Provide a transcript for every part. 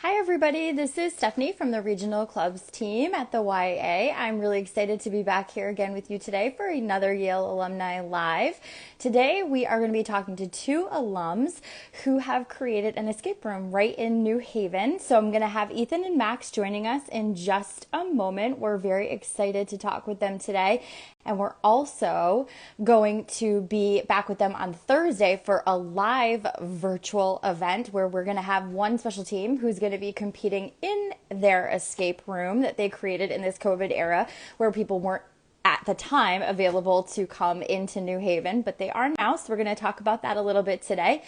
Hi everybody, this is Stephanie from the Regional Clubs team at the YA. I'm really excited to be back here again with you today for another Yale Alumni Live. Today we are going to be talking to two alums who have created an escape room right in New Haven. So I'm going to have Ethan and Max joining us in just a moment. We're very excited to talk with them today. And we're also going to be back with them on Thursday for a live virtual event where we're going to have one special team who's going to be competing in their escape room that they created in this COVID era where people weren't at the time available to come into New Haven, but they are now. So we're going to talk about that a little bit today.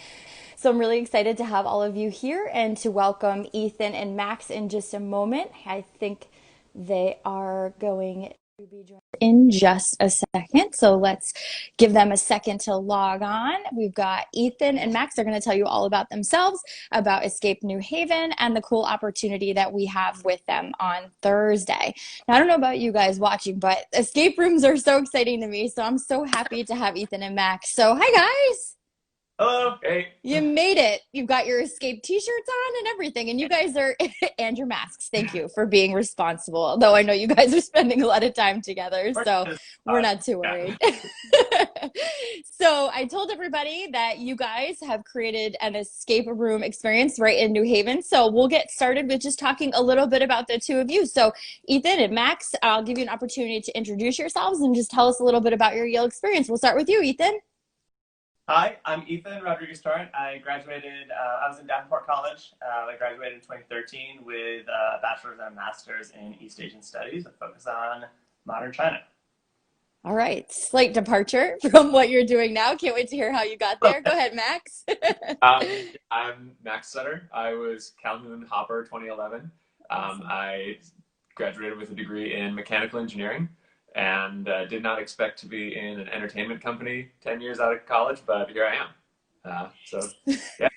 So I'm really excited to have all of you here and to welcome Ethan and Max in just a moment. I think they are going to be joined in just a second. So let's give them a second to log on. We've got Ethan and Max. They're going to tell you all about themselves, about Escape New Haven, and the cool opportunity that we have with them on Thursday. Now, I don't know about you guys watching, but escape rooms are so exciting to me. So I'm so happy to have Ethan and Max. So hi, guys. Hello. Hey. You made it. You've got your escape t-shirts on and everything. And you guys are, and your masks. Thank you for being responsible. Though I know you guys are spending a lot of time together, so we're not too worried. So I told everybody that you guys have created an escape room experience right in New Haven. So we'll get started with just talking a little bit about the two of you. So Ethan and Max, I'll give you an opportunity to introduce yourselves and just tell us a little bit about your Yale experience. We'll start with you, Ethan. Hi, I'm Ethan Rodriguez-Torrent. I graduated, I was in Davenport College. I graduated in 2013 with a bachelor's and a master's in East Asian Studies, with focus on modern China. All right, slight departure from what you're doing now. Can't wait to hear how you got there. Go ahead, Max. Um, I'm Max Sutter. I was Calhoun Hopper 2011. Awesome. I graduated with a degree in mechanical engineering and did not expect to be in an entertainment company 10 years out of college, but here I am. Yeah.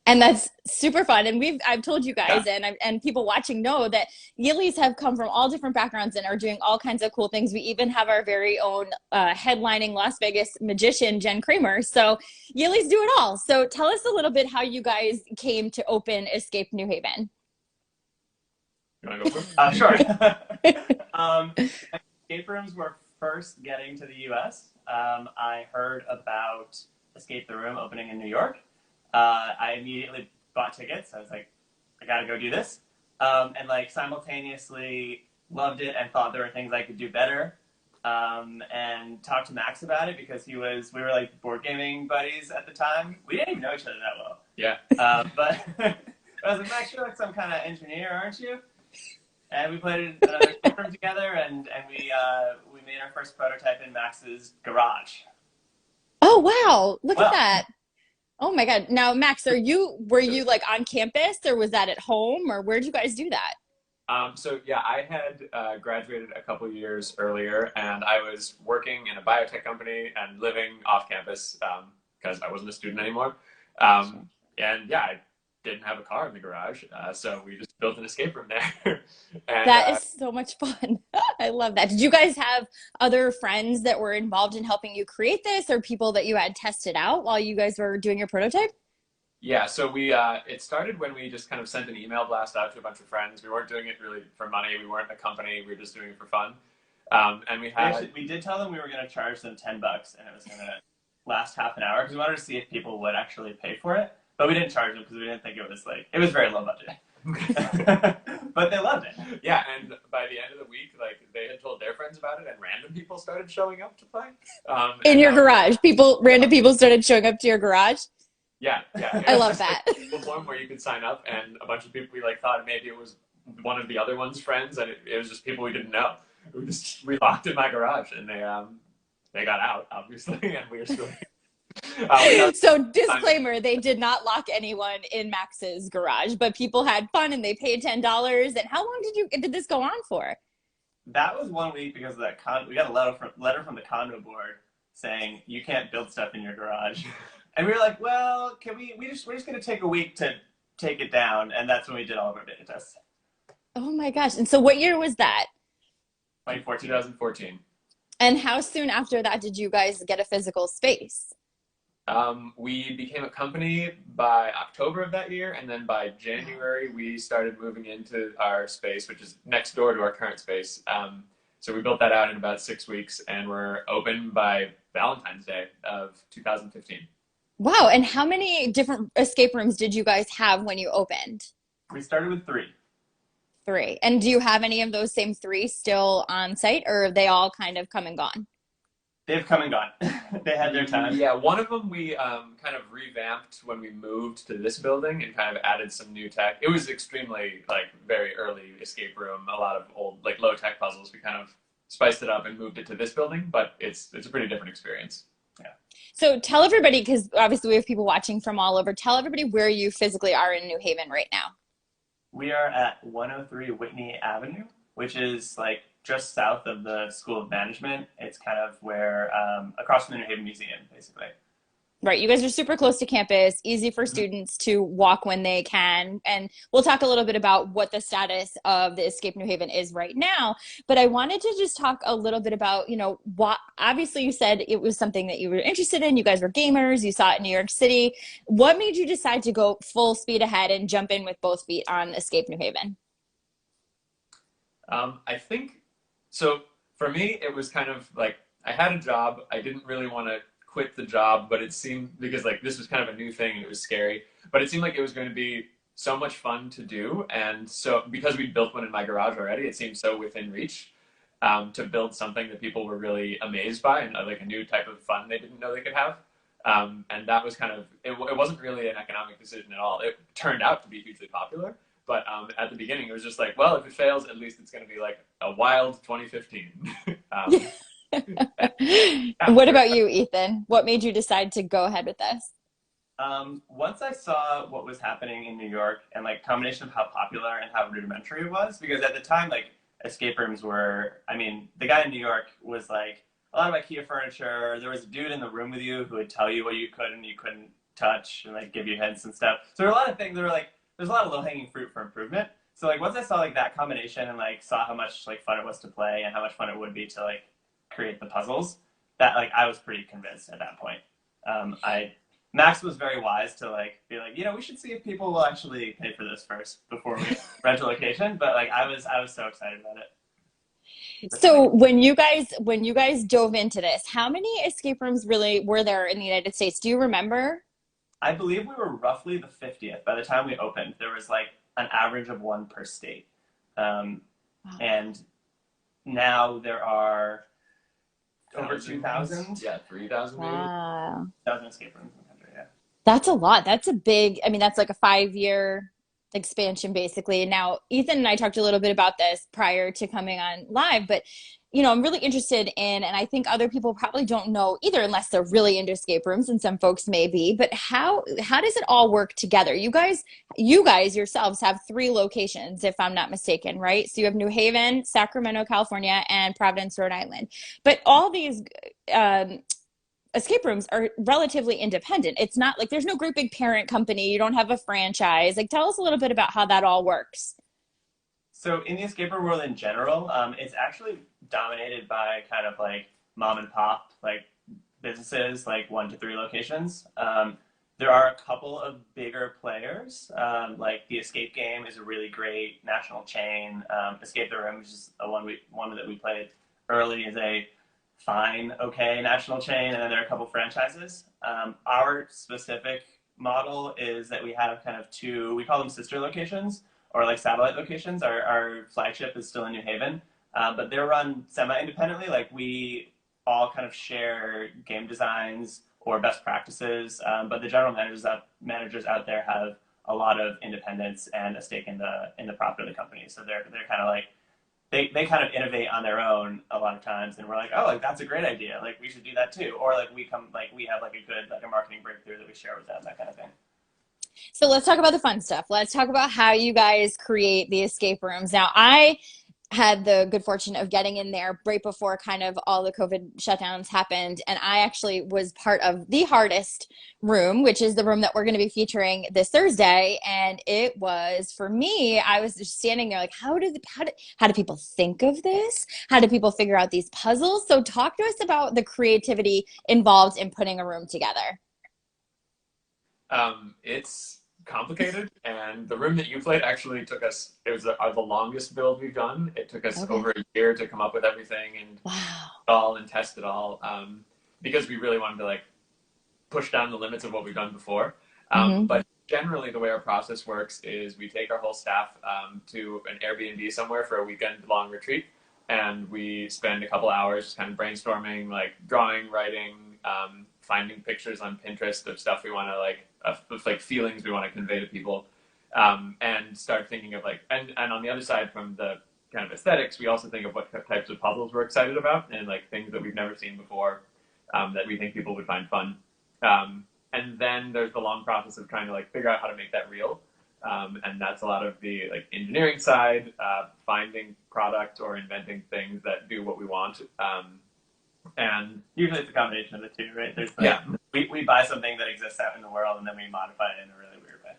And that's super fun. And I've told you Yeah. guys and people watching know that Yaleys have come from all different backgrounds and are doing all kinds of cool things. We even have our very own headlining Las Vegas magician, Jen Kramer. So Yaleys do it all. So tell us a little bit how you guys came to open Escape New Haven. You want to go for it? Sure. Escape rooms were first getting to the US. I heard about Escape the Room opening in New York. I immediately bought tickets. I was like, I gotta go do this. And like simultaneously loved it and thought there were things I could do better. And talked to Max about it because we were like board gaming buddies at the time. We didn't even know each other that well. Yeah. But I was like, Max, you're like some kind of engineer, aren't you? And we played another escape room together, and we made our first prototype in Max's garage. Oh, wow. Look at Well, that. Oh my God. Now, Max, were you like on campus or was that at home or where'd you guys do that? So yeah, I had graduated a couple years earlier, and I was working in a biotech company and living off campus because I wasn't a student anymore. And yeah, I didn't have a car in the garage, so we just built an escape room there. And That is so much fun. I love that. Did you guys have other friends that were involved in helping you create this or people that you had tested out while you guys were doing your prototype? yeah, so it started when we just kind of sent an email blast out to a bunch of friends. We weren't doing it really for money. We weren't a company. We were just doing it for fun. And we did tell them we were going to charge them $10, and it was going to last half an hour because we wanted to see if people would actually pay for it. But we didn't charge them because we didn't think it was very low budget. But they loved it. Yeah, and by the end of the week, like they had told their friends about it, and random people started showing up to play. In your garage, random people started showing up to your garage. Yeah. I love that. Like a Google form where you could sign up, and a bunch of people we like thought maybe it was one of the other one's friends, and it was just people we didn't know. We locked in my garage, and they got out obviously, and we were still. So disclaimer, they did not lock anyone in Max's garage, but people had fun and they paid $10. And how long did this go on for? That was 1 week because of that we got a letter from the condo board saying you can't build stuff in your garage. And we were like, well, we're just going to take a week to take it down. And that's when we did all of our beta tests. Oh my gosh. And so what year was that? 2014. And how soon after that did you guys get a physical space? We became a company by October of that year, and then by January we started moving into our space, which is next door to our current space. So we built that out in about 6 weeks, and we're open by Valentine's Day of 2015. Wow. And how many different escape rooms did you guys have when you opened? We started with three. Three. And do you have any of those same three still on site, or are they all kind of come and gone? They've come and gone. They had their time. Yeah, one of them we kind of revamped when we moved to this building and kind of added some new tech. It was extremely like very early escape room, a lot of old like low tech puzzles. We kind of spiced it up and moved it to this building, but it's a pretty different experience. Yeah. So tell everybody, because obviously we have people watching from all over, tell everybody where you physically are in New Haven right now. We are at 103 Whitney Avenue, which is like just south of the School of Management. It's kind of where, across from the New Haven Museum, basically. Right. You guys are super close to campus, easy for students to walk when they can. And we'll talk a little bit about what the status of the Escape New Haven is right now. But I wanted to just talk a little bit about, what obviously you said it was something that you were interested in. You guys were gamers. You saw it in New York City. What made you decide to go full speed ahead and jump in with both feet on Escape New Haven? I think so. For me, it was kind of like I had a job. I didn't really want to quit the job, but it seemed because like this was kind of a new thing and it was scary, but it seemed like it was going to be so much fun to do. And so because we built one in my garage already, it seemed so within reach to build something that people were really amazed by and like a new type of fun they didn't know they could have. And that was kind of, it wasn't really an economic decision at all. It turned out to be hugely popular. But at the beginning, it was just like, well, if it fails, at least it's going to be like a wild 2015. What about you, Ethan? What made you decide to go ahead with this? Once I saw what was happening in New York and like combination of how popular and how rudimentary it was, because at the time, like escape rooms were, I mean, the guy in New York was like a lot of IKEA furniture. There was a dude in the room with you who would tell you what you could and you couldn't touch and like give you hints and stuff. So there were a lot of things that were like, there's a lot of low-hanging fruit for improvement. So like once I saw like that combination and like saw how much like fun it was to play and how much fun it would be to like create the puzzles, that like I was pretty convinced at that point. Max was very wise to like be like, we should see if people will actually pay for this first before we rent a location. But like I was so excited about it. So when you guys dove into this, how many escape rooms really were there in the United States? Do you remember? I believe we were roughly the 50th. By the time we opened, there was like an average of one per state. And now there are over 2,000. Yeah, 3,000 maybe. Wow. 1,000 escape rooms in the country, yeah. That's a lot. That's a big, that's like a 5-year expansion basically. Now, Ethan and I talked a little bit about this prior to coming on live, but I'm really interested in, and I think other people probably don't know either unless they're really into escape rooms, and some folks may be, but how does it all work together? You guys yourselves have 3 locations, if I'm not mistaken, right? So you have New Haven, Sacramento, California, and Providence, Rhode Island. But all these escape rooms are relatively independent. It's not like there's no great big parent company. You don't have a franchise. Like, tell us a little bit about how that all works. So in the escape room world in general, it's actually dominated by kind of like mom and pop like businesses, like 1 to 3 locations. There are a couple of bigger players, like the Escape Game is a really great national chain. Escape the Room, which is one that we played early, is a fine, okay national chain, and then there are a couple franchises. Our specific model is that we have kind of 2, we call them sister locations, or like satellite locations. Our flagship is still in New Haven, but they're run semi-independently. Like we all kind of share game designs or best practices, but the general managers out there have a lot of independence and a stake in the profit of the company. So they're kind of like they kind of innovate on their own a lot of times, and we're like, oh, like that's a great idea. Like we should do that too. Or like we have like a good like a marketing breakthrough that we share with them, that kind of thing. So let's talk about the fun stuff. Let's talk about how you guys create the escape rooms. Now, I had the good fortune of getting in there right before kind of all the COVID shutdowns happened. And I actually was part of the hardest room, which is the room that we're going to be featuring this Thursday. And it was, for me, I was just standing there like, how do people think of this? How do people figure out these puzzles? So talk to us about the creativity involved in putting a room together. It's complicated, and the room that you played actually took us, it was the longest build we've done. It took us Okay. over a year to come up with everything and Wow. all and test it all, because we really wanted to like push down the limits of what we've done before. But generally, the way our process works is we take our whole staff to an Airbnb somewhere for a weekend-long retreat, and we spend a couple hours just kind of brainstorming, like drawing, writing, finding pictures on Pinterest of stuff we want to of like feelings we want to convey to people, and start thinking of like, and on the other side from the kind of aesthetics, we also think of what types of puzzles we're excited about and like things that we've never seen before, that we think people would find fun. And then there's the long process of trying to like figure out how to make that real. And that's a lot of the like engineering side, finding product or inventing things that do what we want. And usually it's a combination of the two, right? There's like, we buy something that exists out in the world and then we modify it in a really weird way.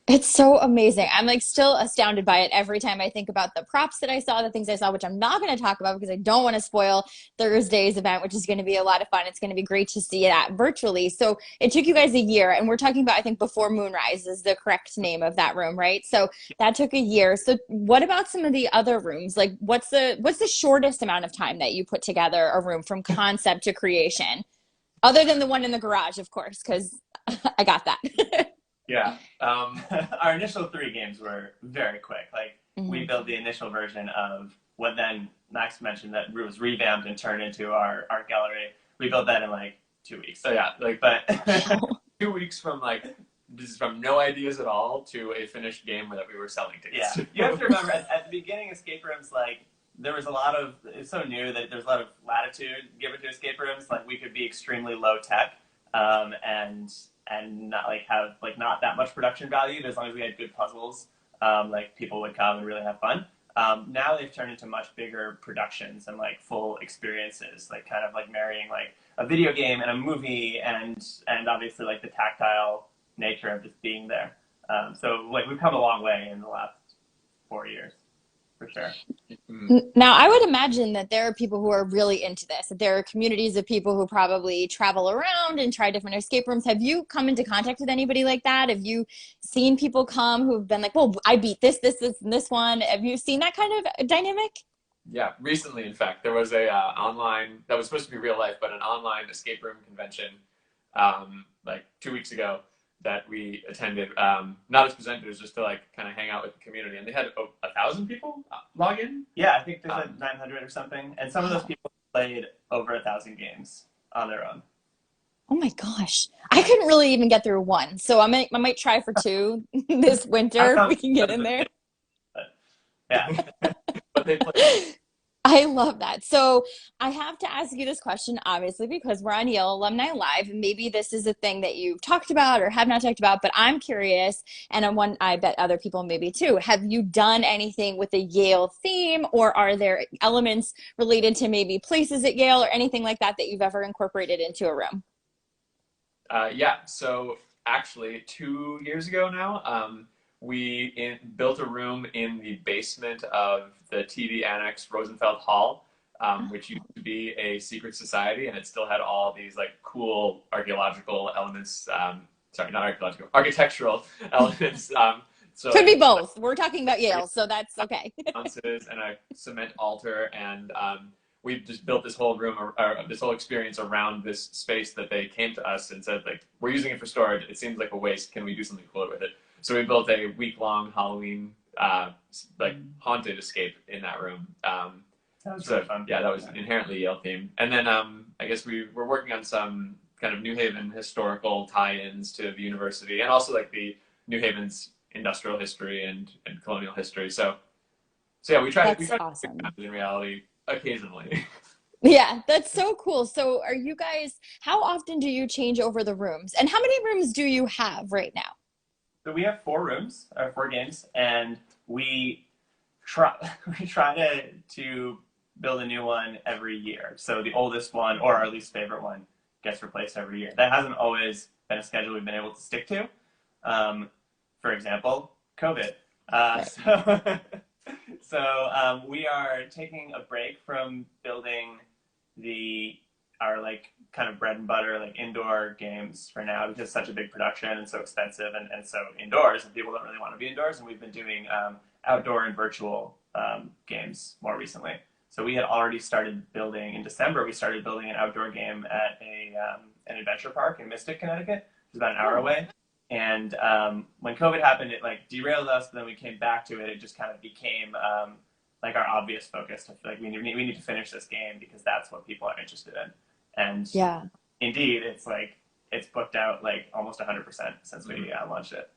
It's so amazing. I'm like still astounded by it every time I think about the props that I saw, the things I saw, which I'm not going to talk about because I don't want to spoil Thursday's event, which is going to be a lot of fun. It's going to be great to see that virtually. So it took you guys a year, and we're talking about, I think, Before Moonrise is the correct name of that room, right? So that took a year. So what about some of the other rooms? Like what's the shortest amount of time that you put together a room from concept to creation? Other than the one in the garage, of course, because I got that. yeah, Our initial 3 games were very quick. Like we built the initial version of what then Max mentioned that was revamped and turned into our art gallery. We built that in like 2 weeks. so yeah, like But 2 weeks from like this is from no ideas at all to a finished game that we were selling tickets. yeah, you have to remember at the beginning, escape rooms, like there was a lot of, it's so new that there's a lot of latitude given to escape rooms. Like we could be extremely low tech, and not like have like not that much production value, but as long as we had good puzzles, like people would come and really have fun. Now they've turned into much bigger productions and like full experiences, like kind of like marrying like a video game and a movie and obviously like the tactile nature of just being there. So like we've come a long way in the last 4 years, for sure. Now, I would imagine that there are people who are really into this, that there are communities of people who probably travel around and try different escape rooms. Have you come into contact with anybody like that? Have you seen people come who've been like, well, I beat this, and this one? Have you seen that kind of dynamic? Yeah, recently, in fact, there was a online that was supposed to be real life, but an online escape room convention, like 2 weeks ago that we attended. Not as presenters, just to like kind of hang out with the community, and they had 1,000 people log in. Yeah, I think there's like 900 or something, and some of those people played over 1,000 games on their own. Oh my gosh. I couldn't really even get through one. So I might try for 2 this winter if we can get in there. But, yeah. But they played. I love that. So I have to ask you this question, obviously, because we're on Yale Alumni Live, and maybe this is a thing that you've talked about or have not talked about, but I'm curious, and I bet other people maybe too. Have you done anything with a Yale theme, or are there elements related to maybe places at Yale or anything like that that you've ever incorporated into a room? Yeah, so actually 2 years ago now, we built a room in the basement of the TV Annex Rosenfeld Hall, which used to be a secret society, and it still had all these like cool archaeological elements. Sorry, not archaeological, architectural elements. So Could be both. We're talking about Yale, so that's okay. Bounces and a cement altar, and we just built this whole room or this whole experience around this space that they came to us and said, like, we're using it for storage. It seems like a waste. Can we do something cool with it? So we built a week-long Halloween like haunted escape in that room. That was really fun. Yeah, that was inherently Yale themed. And then I guess we're working on some kind of New Haven historical tie-ins to the university, and also like the New Haven's industrial history and colonial history. So yeah, we try to awesome. in reality occasionally. Yeah, that's so cool. So are you guys, how often do you change over the rooms? And how many rooms do you have right now? So we have 4 rooms, or 4 games, and we try to build a new one every year. So the oldest one, or our least favorite one, gets replaced every year. That hasn't always been a schedule we've been able to stick to. For example, COVID. So we are taking a break from building the our like kind of bread and butter like indoor games for now because it's such a big production and so expensive and so indoors and people don't really want to be indoors. And we've been doing outdoor and virtual games more recently. So we had already started building in December. We started building an outdoor game at an adventure park in Mystic, Connecticut, which is about an hour away. And when COVID happened, it like derailed us. But then we came back to it. It just kind of became like our obvious focus. To like we need to finish this game because that's what people are interested in. And Yeah. indeed, it's booked out like almost 100% since we launched it.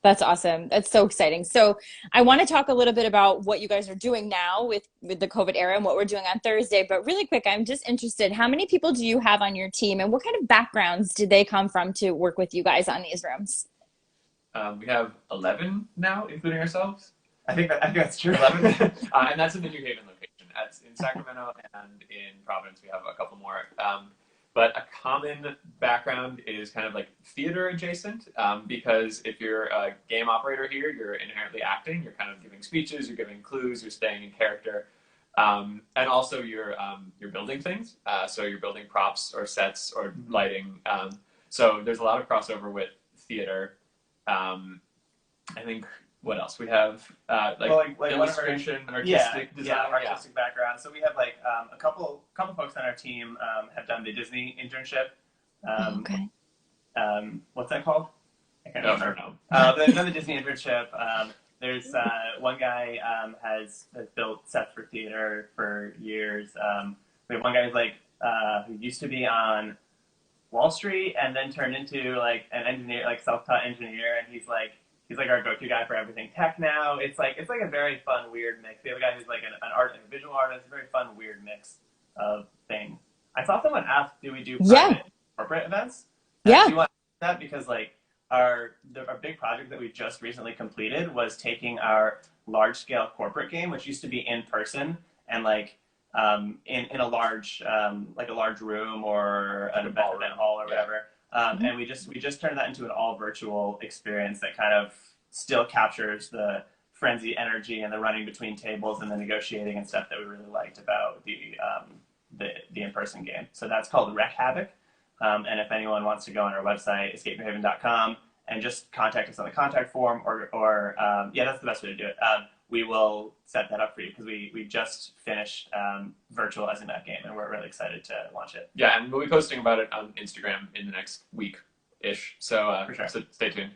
That's awesome. That's so exciting. So I want to talk a little bit about what you guys are doing now with the COVID era and what we're doing on Thursday. But really quick, I'm just interested, how many people do you have on your team and what kind of backgrounds did they come from to work with you guys on these rooms? We have 11 now, including ourselves. I think that's true. 11. And that's in the New Haven location. That's in Sacramento and in Providence. We have a couple more. But a common background is kind of like theater adjacent, because if you're a game operator here, you're inherently acting. You're kind of giving speeches, you're giving clues, you're staying in character, and also you're building things. So you're building props or sets or lighting. So there's a lot of crossover with theater. I think. What else? We have like illustration, artistic design, artistic background. So we have like a couple folks on our team have done the Disney internship. Okay. What's that called? I can't remember. They've done the Disney internship. There's one guy has built sets for theater for years. We have one guy who's like who used to be on Wall Street and then turned into like an engineer, like self-taught engineer, and he's like our go-to guy for everything tech now. It's like a very fun, weird mix. We have a guy who's like an a visual artist, a very fun, weird mix of things. I saw someone ask, do we do private corporate events? Yeah. Do you want that? Because like our big project that we just recently completed was taking our large-scale corporate game, which used to be in person and like in a large like a large room or an event hall or whatever. And we just turned that into an all virtual experience that kind of still captures the frenzy energy and the running between tables and the negotiating and stuff that we really liked about the in-person game. So that's called Wreck Havoc. And if anyone wants to go on our website, escapenewhaven.com, and just contact us on the contact form or that's the best way to do it. We will set that up for you because we just finished virtual as in that game and we're really excited to launch it. Yeah, and we'll be posting about it on Instagram in the next week-ish. So, for sure. So stay tuned.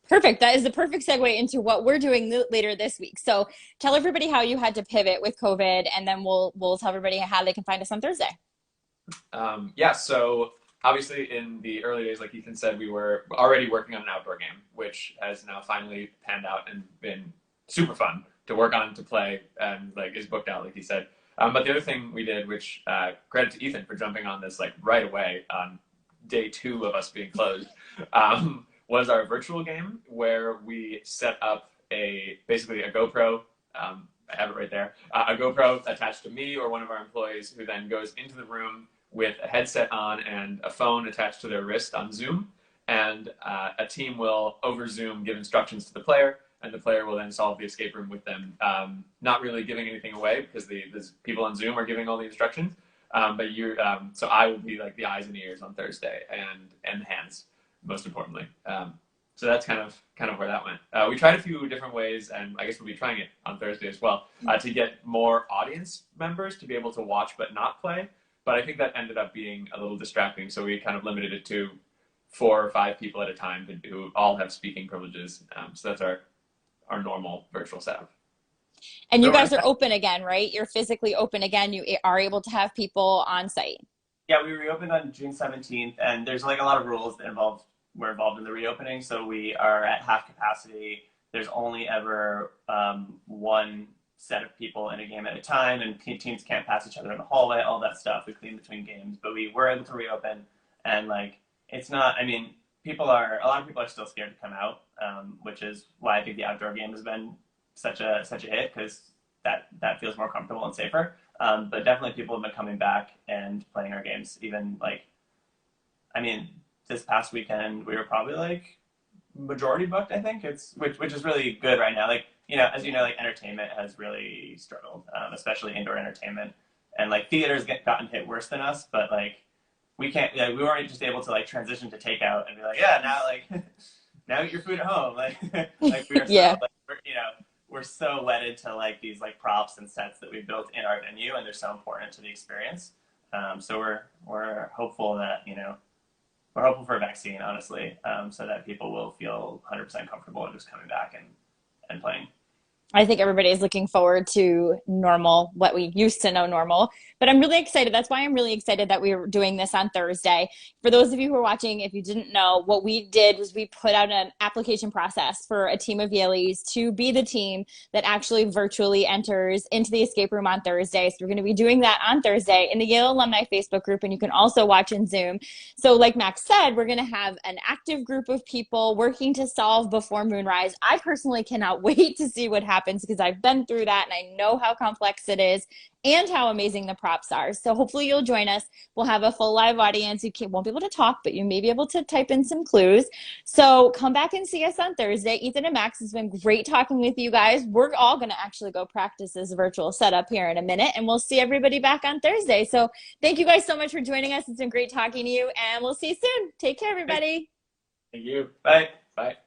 Perfect. That is the perfect segue into what we're doing later this week. So tell everybody how you had to pivot with COVID, and then we'll tell everybody how they can find us on Thursday. So obviously in the early days, like Ethan said, we were already working on an outdoor game, which has now finally panned out and been super fun to work on, to play, and like is booked out, like he said. But the other thing we did, which credit to Ethan for jumping on this like right away on day 2 of us being closed, was our virtual game where we set up basically a GoPro. I have it right there. A GoPro attached to me or one of our employees, who then goes into the room with a headset on and a phone attached to their wrist on Zoom, and a team will over Zoom give instructions to the player. And the player will then solve the escape room with them, not really giving anything away because the people on Zoom are giving all the instructions. But so I will be like the eyes and ears on Thursday, and the hands, most importantly. So that's kind of where that went. We tried a few different ways, and I guess we'll be trying it on Thursday as well, to get more audience members to be able to watch but not play. But I think that ended up being a little distracting, so we kind of limited it to 4 or 5 people at a time who all have speaking privileges. So that's our normal virtual setup. And you guys are open again, right? You're physically open again. You are able to have people on site. Yeah, we reopened on June 17th, and there's like a lot of rules that were involved in the reopening. So we are at half capacity. There's only ever one set of people in a game at a time, and teams can't pass each other in the hallway, all that stuff. We clean between games, but we were able to reopen, and like it's not. I mean, a lot of people are still scared to come out, which is why I think the outdoor game has been such a hit, because that feels more comfortable and safer. But definitely people have been coming back and playing our games. Even like, I mean, this past weekend we were probably like majority booked. I think which is really good right now. Like, as you know, like entertainment has really struggled, especially indoor entertainment, and like theaters gotten hit worse than us. But like we can't, like, we weren't just able to like transition to takeout and be like, yeah, now like now eat your food at home. Like, like we are so Yeah. like, we're so wedded to like these like props and sets that we built in our venue, and they're so important to the experience. So we're hopeful that we're hopeful for a vaccine, honestly, so that people will feel 100% comfortable just coming back and playing. I think everybody is looking forward to normal, what we used to know normal. But I'm really excited. That's why I'm really excited that we were doing this on Thursday. For those of you who are watching, if you didn't know, what we did was we put out an application process for a team of Yaleys to be the team that actually virtually enters into the escape room on Thursday. So we're going to be doing that on Thursday in the Yale Alumni Facebook group, and you can also watch in Zoom. So like Max said, we're going to have an active group of people working to solve before moonrise. I personally cannot wait to see what happens because I've been through that and I know how complex it is and how amazing the props are. So hopefully you'll join us. We'll have a full live audience. You won't be able to talk, but you may be able to type in some clues. So come back and see us on Thursday. Ethan and Max, it's been great talking with you guys. We're all going to actually go practice this virtual setup here in a minute, and we'll see everybody back on Thursday. So thank you guys so much for joining us. It's been great talking to you, and we'll see you soon. Take care, everybody. Thank you. Bye. Bye.